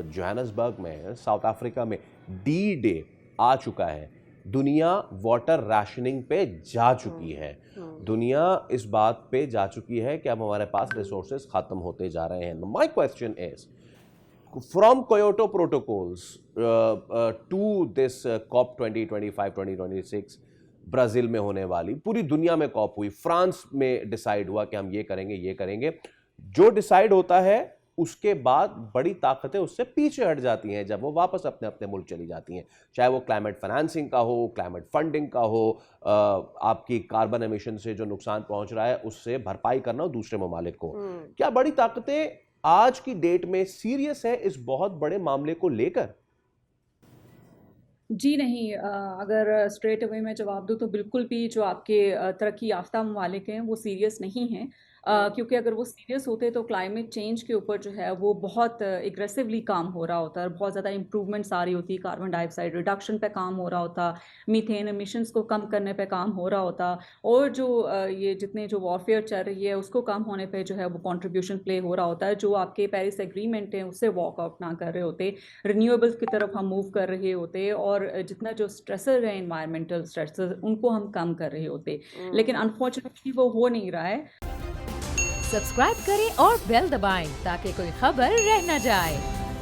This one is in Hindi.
जोहान्सबर्ग में, साउथ अफ्रीका में डी डे आ चुका है। दुनिया वाटर राशनिंग पे जा चुकी है। दुनिया इस बात पे जा चुकी है कि अब हमारे पास रिसोर्सेज खत्म होते जा रहे हैं। My question is, from Kyoto protocols to this COP 2025 2026 Brazil में होने वाली, पूरी दुनिया में कॉप हुई, फ्रांस में डिसाइड हुआ कि हम ये करेंगे। जो डिसाइड होता है उसके बाद बड़ी ताकतें उससे पीछे हट जाती हैं जब वो वापस अपने अपने मुल्क चली जाती हैं, चाहे वो क्लाइमेट फाइनेंसिंग का हो, क्लाइमेट फंडिंग का हो, आपकी कार्बन एमिशन से जो नुकसान पहुंच रहा है उससे भरपाई करना हो दूसरे ममालिक को। क्या बड़ी ताकतें आज की डेट में सीरियस है इस बहुत बड़े मामले को लेकर? जी नहीं, अगर स्ट्रेट अवे मैं जवाब दूँ तो बिल्कुल भी जो आपके तरक्की याफ्ता ममालिक हैं वो सीरियस नहीं हैं। क्योंकि अगर वो सीरियस होते तो क्लाइमेट चेंज के ऊपर जो है वो बहुत एग्रेसिवली काम हो रहा होता है, बहुत ज़्यादा इम्प्रूवमेंट्स आ रही होती, कार्बन डाइऑक्साइड रिडक्शन पे काम हो रहा होता, मीथेन एमिशंस को कम करने पे काम हो रहा होता, और जो ये जितने जो वॉरफेयर चल रही है उसको कम होने पे जो है वो कंट्रीब्यूशन प्ले हो रहा होता है, जो आपके पेरिस एग्रीमेंट है उससे वॉकआउट ना कर रहे होते, रिन्यूएबल्स की तरफ हम मूव कर रहे होते, और जितना जो स्ट्रेसर है इन्वायरमेंटल स्ट्रेसर उनको हम कम कर रहे होते। लेकिन अनफॉर्चुनेटली वो हो नहीं रहा है। सब्सक्राइब करें और बेल दबाएं ताकि कोई खबर रह न जाए।